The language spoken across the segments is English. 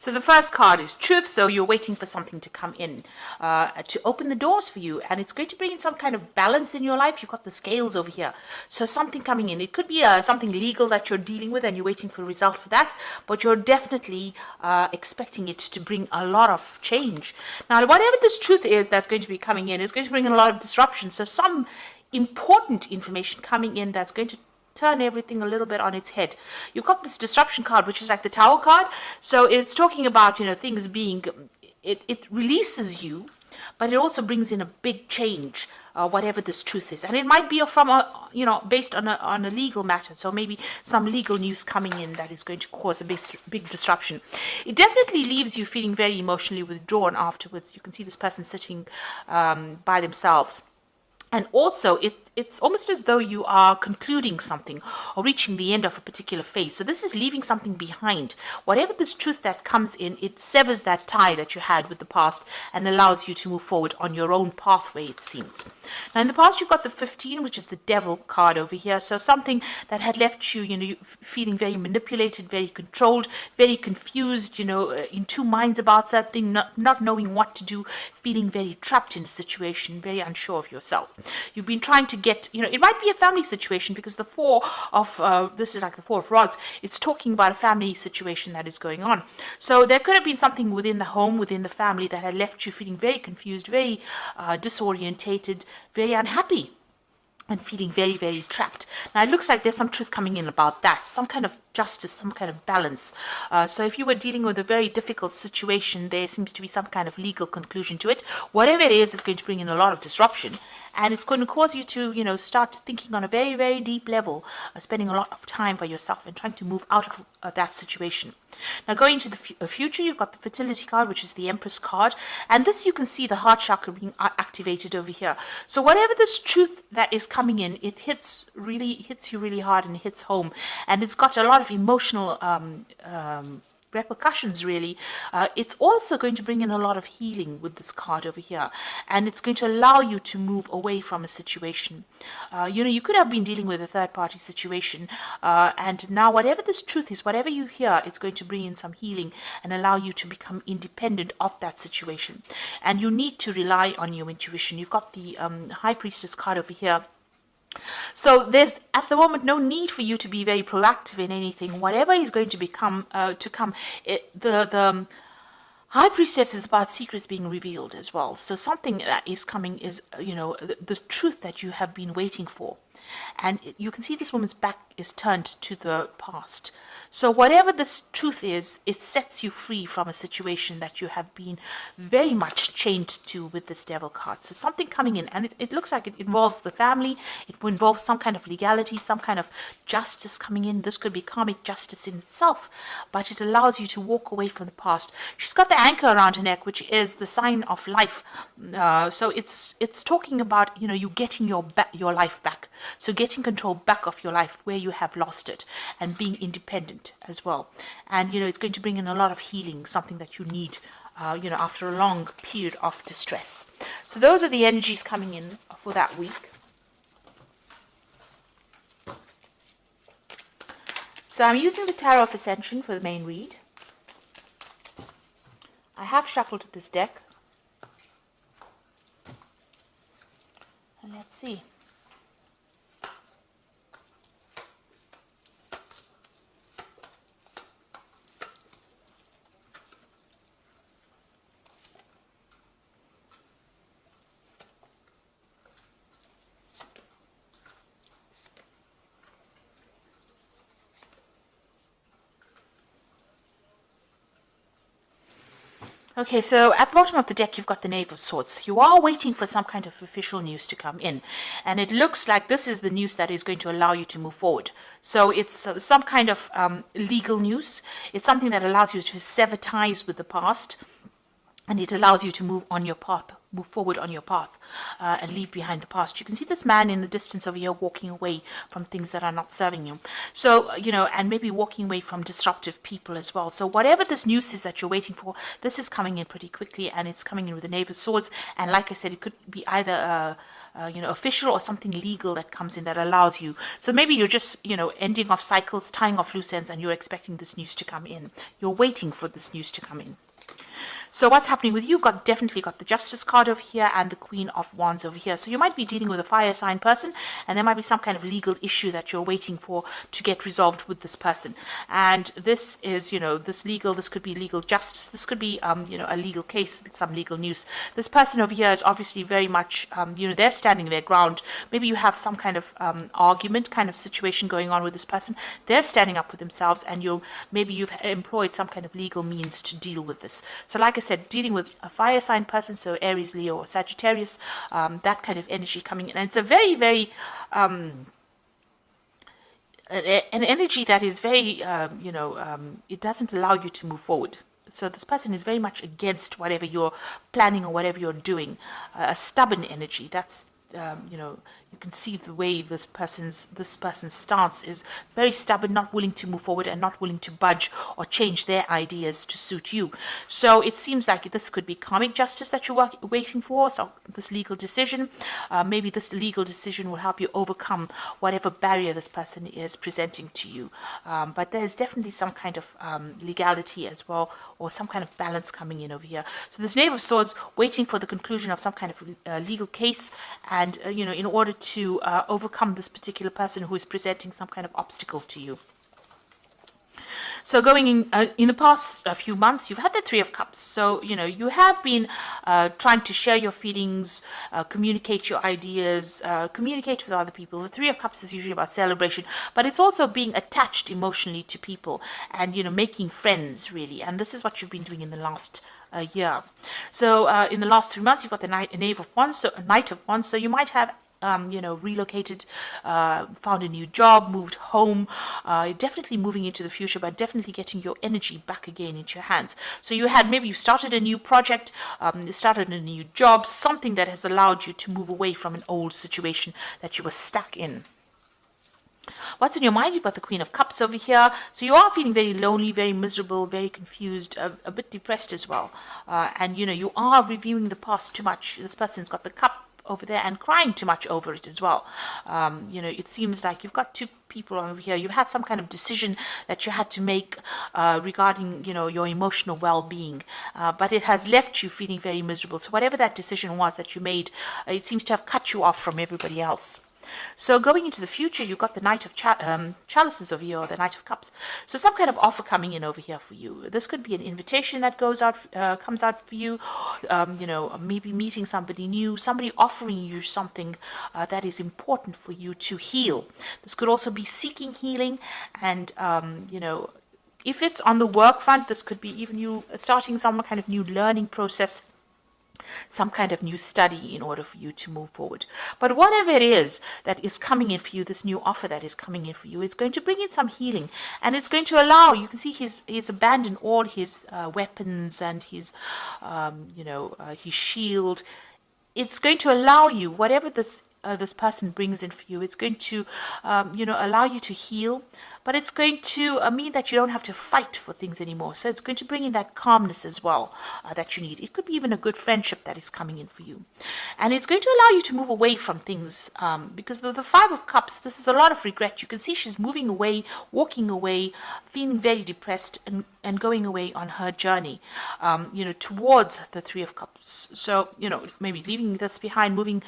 So the first card is truth. So you're waiting for something to come in, to open the doors for you. And it's going to bring in some kind of balance in your life. You've got the scales over here. So something coming in. It could be something legal that you're dealing with and you're waiting for a result for that. But you're definitely expecting it to bring a lot of change. Now, whatever this truth is that's going to be coming in is going to bring in a lot of disruption. So some important information coming in that's going to turn everything a little bit on its head. You've got this disruption card, which is like the Tower card. So it's talking about, things being, it releases you, but it also brings in a big change, whatever this truth is. And it might be from based on a legal matter. So maybe some legal news coming in that is going to cause a big disruption. It definitely leaves you feeling very emotionally withdrawn afterwards. You can see this person sitting by themselves. And also, it's almost as though you are concluding something or reaching the end of a particular phase. So this is leaving something behind. Whatever this truth that comes in, it severs that tie that you had with the past and allows you to move forward on your own pathway, it seems. Now, in the past, you've got the 15, which is the Devil card over here. So something that had left you, feeling very manipulated, very controlled, very confused, in two minds about something, not knowing what to do, feeling very trapped in a situation, very unsure of yourself. You've been trying to get, it might be a family situation because the this is like the Four of Rods. It's talking about a family situation that is going on. So there could have been something within the home, within the family that had left you feeling very confused, very disorientated, very unhappy, and feeling very, very trapped. Now, it looks like there's some truth coming in about that, some kind of justice, some kind of balance. So if you were dealing with a very difficult situation, there seems to be some kind of legal conclusion to it. Whatever it is, it's going to bring in a lot of disruption. And it's going to cause you to, start thinking on a very, very deep level, spending a lot of time by yourself and trying to move out of that situation. Now, going into the future, you've got the Fertility card, which is the Empress card. And this, you can see the heart chakra being activated over here. So whatever this truth that is coming in, it hits you really hard and it hits home. And it's got a lot of emotional repercussions, really. It's also going to bring in a lot of healing with this card over here, and it's going to allow you to move away from a situation. You could have been dealing with a third-party situation, and now whatever this truth is, whatever you hear, it's going to bring in some healing and allow you to become independent of that situation. And you need to rely on your intuition. You've got the High Priestess card over here. So there's at the moment no need for you to be very proactive in anything. Whatever is going to become the High Priestess is about secrets being revealed as well. So something that is coming is the truth that you have been waiting for, and you can see this woman's back is turned to the past. So whatever this truth is, it sets you free from a situation that you have been very much chained to with this Devil card. So something coming in, and it looks like it involves the family, it involves some kind of legality, some kind of justice coming in. This could be karmic justice in itself, but it allows you to walk away from the past. She's got the anchor around her neck, which is the sign of life. So it's talking about, you getting your life back. So getting control back of your life where you have lost it, and being independent as well. And it's going to bring in a lot of healing, something that you need after a long period of distress. So those are the energies coming in for that week. So I'm using the Tarot of Ascension for the main read. I have shuffled this deck, and let's see. Okay, so at the bottom of the deck, you've got the Knave of Swords. You are waiting for some kind of official news to come in. And it looks like this is the news that is going to allow you to move forward. So it's some kind of legal news. It's something that allows you to sever ties with the past. And it allows you to move forward on your path, and leave behind the past. You can see this man in the distance over here walking away from things that are not serving you. So, and maybe walking away from disruptive people as well. So whatever this news is that you're waiting for, this is coming in pretty quickly, and it's coming in with the Knave of Swords. And like I said, it could be either official or something legal that comes in that allows you. So maybe you're just, ending off cycles, tying off loose ends, and you're expecting this news to come in. You're waiting for this news to come in. So what's happening with you? Definitely got the Justice card over here and the Queen of Wands over here. So you might be dealing with a fire sign person, and there might be some kind of legal issue that you're waiting for to get resolved with this person. And this is, this could be legal justice. This could be, a legal case, some legal news. This person over here is obviously very much, they're standing their ground. Maybe you have some kind of argument, kind of situation going on with this person. They're standing up for themselves, and maybe you've employed some kind of legal means to deal with this. So like I said, dealing with a fire sign person, so Aries, Leo, or Sagittarius, that kind of energy coming in. And it's a very, very, an energy that is very, it doesn't allow you to move forward. So this person is very much against whatever you're planning or whatever you're doing. A stubborn energy. That's, you can see the way this person's stance is very stubborn, not willing to move forward and not willing to budge or change their ideas to suit you. So it seems like this could be karmic justice that you're waiting for. So this legal decision, maybe this legal decision will help you overcome whatever barrier this person is presenting to you. But there's definitely some kind of legality as well, or some kind of balance coming in over here. So this Knave of Swords waiting for the conclusion of some kind of legal case, and in order to overcome this particular person who is presenting some kind of obstacle to you. So going in the past few months, you've had the Three of Cups. So, you have been trying to share your feelings, communicate your ideas, communicate with other people. The Three of Cups is usually about celebration, but it's also being attached emotionally to people and, making friends, really. And this is what you've been doing in the last year. So in the last 3 months, you've got the Knave of Wands, so a Knight of Wands. So you might have relocated, found a new job, moved home, definitely moving into the future, but definitely getting your energy back again into your hands. So maybe you started a new project, started a new job, something that has allowed you to move away from an old situation that you were stuck in. What's in your mind? You've got the Queen of Cups over here. So you are feeling very lonely, very miserable, very confused, a bit depressed as well. And, you are reviewing the past too much. This person's got the cup over there and crying too much over it as well. It seems like you've got two people over here. You've had some kind of decision that you had to make regarding, your emotional well-being, but it has left you feeling very miserable. So whatever that decision was that you made, it seems to have cut you off from everybody else. So going into the future, you've got the Knight of Chalices over here, or the Knight of Cups. So some kind of offer coming in over here for you. This could be an invitation that comes out for you. Maybe meeting somebody new, somebody offering you something that is important for you to heal. This could also be seeking healing, and if it's on the work front, this could be even you starting some kind of new learning process, some kind of new study in order for you to move forward. But whatever it is that is coming in for you, this new offer that is coming in for you, it's going to bring in some healing, and it's going to allow, you can see he's abandoned all his weapons and his shield. It's going to allow you, whatever this person brings in for you, it's going to allow you to heal, but it's going to mean that you don't have to fight for things anymore. So it's going to bring in that calmness as well that you need. It could be even a good friendship that is coming in for you. And it's going to allow you to move away from things because the Five of Cups, this is a lot of regret. You can see she's moving away, walking away, feeling very depressed, and going away on her journey, towards the Three of Cups. So, maybe leaving this behind, moving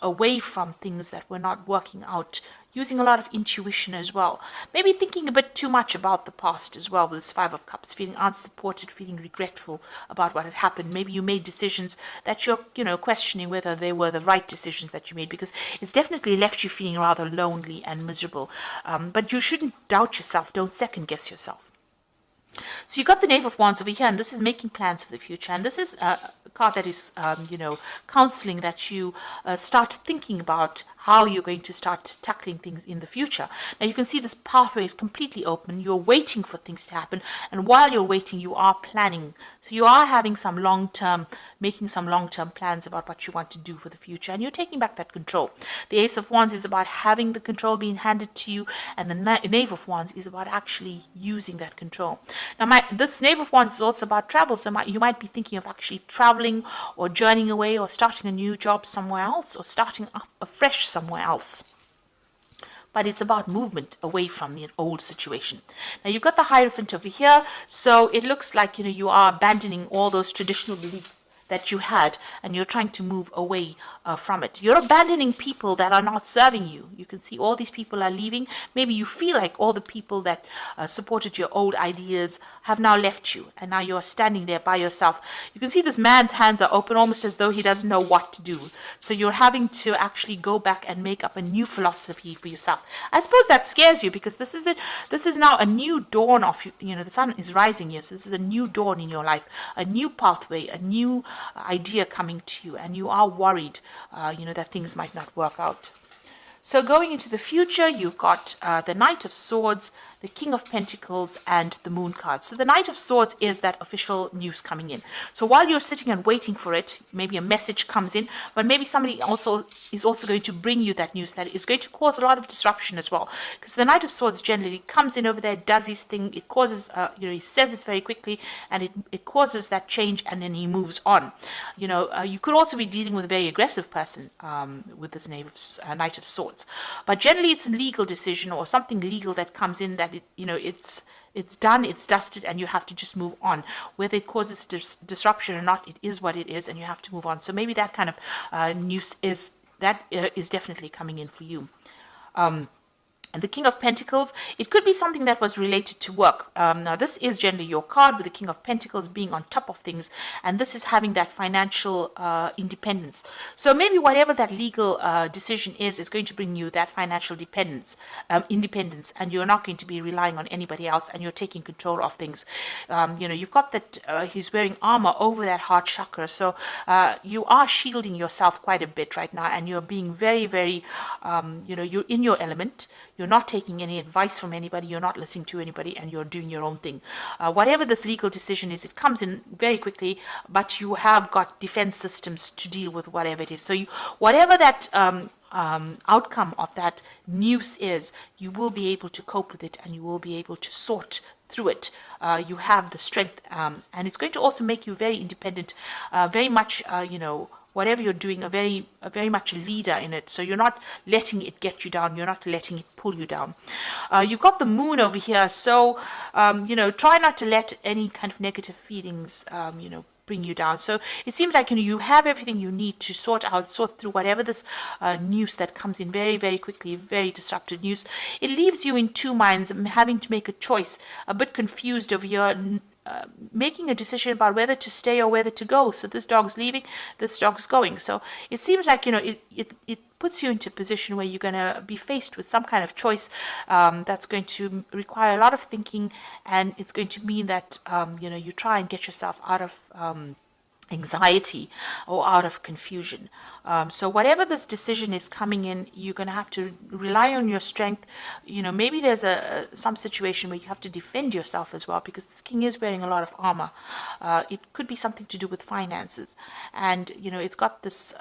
away from things that were not working out, using a lot of intuition as well. Maybe thinking a bit too much about the past as well with this Five of Cups, feeling unsupported, feeling regretful about what had happened. Maybe you made decisions that you're, questioning whether they were the right decisions that you made, because it's definitely left you feeling rather lonely and miserable. But you shouldn't doubt yourself. Don't second guess yourself. So you got the Knave of Wands over here, and this is making plans for the future. And this is a card that is, counseling that you start thinking about how you're going to start tackling things in the future. Now you can see this pathway is completely open. You're waiting for things to happen, and while you're waiting, you are planning. So you are having some making some long-term plans about what you want to do for the future, and you're taking back that control. The Ace of Wands is about having the control being handed to you, and the Knave of Wands is about actually using that control. Now, this Knave of Wands is also about travel, so you might be thinking of actually traveling or journeying away or starting a new job somewhere else or starting up afresh somewhere else. But it's about movement away from the old situation. Now you've got the Hierophant over here, so it looks like you are abandoning all those traditional beliefs that you had, and you're trying to move away from it. You're abandoning people that are not serving you. You can see all these people are leaving. Maybe you feel like all the people that supported your old ideas have now left you, and now you're standing there by yourself. You can see this man's hands are open, almost as though he doesn't know what to do. So you're having to actually go back and make up a new philosophy for yourself. I suppose that scares you, because this is now a new dawn of, the sun is rising here, so this is a new dawn in your life, a new pathway, a new idea coming to you, and you are worried, that things might not work out. So going into the future, you've got the Knight of Swords, the King of Pentacles, and the Moon card. So the Knight of Swords is that official news coming in. So while you're sitting and waiting for it, maybe a message comes in, but maybe somebody is also going to bring you that news that is going to cause a lot of disruption as well. Because the Knight of Swords generally comes in over there, does his thing, it causes, he says this very quickly, and it causes that change, and then he moves on. You could also be dealing with a very aggressive person with this Knight of Swords. But generally it's a legal decision or something legal that comes in that it's done, it's dusted, and you have to just move on. Whether it causes disruption or not, it is what it is, and you have to move on. So maybe that kind of news is definitely coming in for you. And the King of Pentacles, it could be something that was related to work. Now, this is generally your card, with the King of Pentacles being on top of things, and this is having that financial independence. So maybe whatever that legal decision is going to bring you that financial independence, and you're not going to be relying on anybody else, and you're taking control of things. You've got that he's wearing armor over that heart chakra, so you are shielding yourself quite a bit right now, and you're being very, very, you're in your element. You're not taking any advice from anybody, you're not listening to anybody, and you're doing your own thing. Whatever this legal decision is, it comes in very quickly, but you have got defense systems to deal with whatever it is. So whatever that outcome of that news is, you will be able to cope with it, and you will be able to sort through it. You have the strength, and it's going to also make you very independent, very much, whatever you're doing, a very much a leader in it. So you're not letting it get you down. You're not letting it pull you down. You've got the Moon over here. So, try not to let any kind of negative feelings, bring you down. So it seems like, you have everything you need to sort through whatever this news that comes in very, very quickly, very disruptive news. It leaves you in two minds, having to make a choice, a bit confused over your making a decision about whether to stay or whether to go. So this dog's leaving, this dog's going. So it seems like, it puts you into a position where you're going to be faced with some kind of choice that's going to require a lot of thinking, and it's going to mean that, you try and get yourself out of anxiety or out of confusion. So whatever this decision is coming in, you're going to have to rely on your strength. Maybe there's some situation where you have to defend yourself as well, because this king is wearing a lot of armor. It could be something to do with finances, and it's got this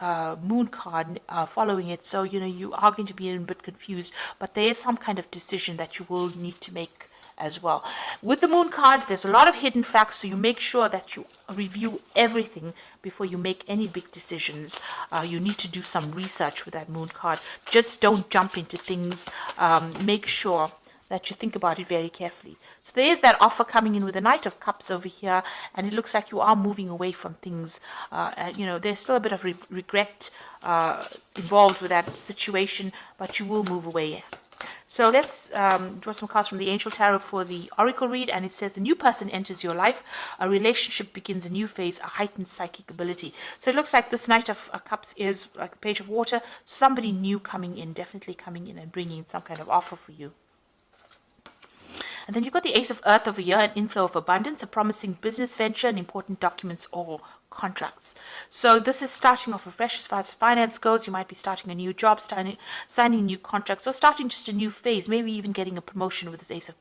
Moon card following it. So you are going to be a bit confused, but there is some kind of decision that you will need to make as well. With the Moon card, there's a lot of hidden facts, so you make sure that you review everything before you make any big decisions. You need to do some research with that Moon card. Just don't jump into things. Make sure that you think about it very carefully. So there is that offer coming in with the Knight of Cups over here, and it looks like you are moving away from things. There's still a bit of regret involved with that situation, but you will move away. So let's draw some cards from the Angel Tarot for the Oracle read, and it says, a new person enters your life, a relationship begins a new phase, a heightened psychic ability. So it looks like this Knight of Cups is like a page of water, somebody new coming in, definitely coming in and bringing some kind of offer for you. And then you've got the Ace of Earth over here, an inflow of abundance, a promising business venture, and important documents or contracts. So this is starting off afresh as far as finance goes. You might be starting a new job, signing new contracts, or starting just a new phase, maybe even getting a promotion with this Ace of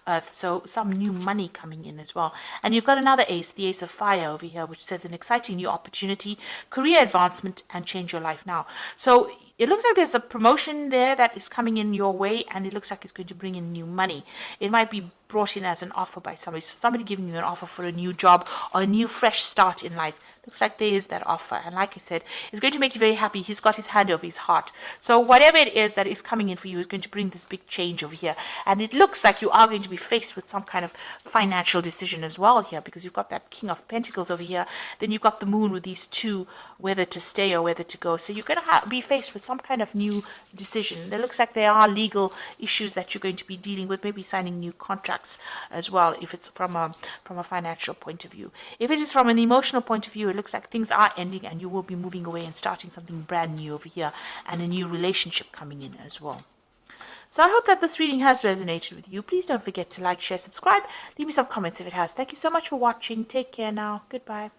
Earth. So some new money coming in as well. And you've got another ace, the Ace of Fire over here, which says an exciting new opportunity, career advancement, and change your life now. So it looks like there's a promotion there that is coming in your way, and it looks like it's going to bring in new money. It might be brought in as an offer by somebody. So somebody giving you an offer for a new job or a new fresh start in life. Looks like there is that offer. And like I said, it's going to make you very happy. He's got his hand over his heart. So whatever it is that is coming in for you is going to bring this big change over here. And it looks like you are going to be faced with some kind of financial decision as well here, because you've got that King of Pentacles over here. Then you've got the Moon with these two, whether to stay or whether to go. So you're going to be faced with some kind of new decision. There looks like there are legal issues that you're going to be dealing with, maybe signing new contracts as well, if it's from a financial point of view. If it is from an emotional point of view, it looks like things are ending and you will be moving away and starting something brand new over here, and a new relationship coming in as well. So I hope that this reading has resonated with you. Please don't forget to like, share, subscribe. Leave me some comments if it has. Thank you so much for watching. Take care now. Goodbye.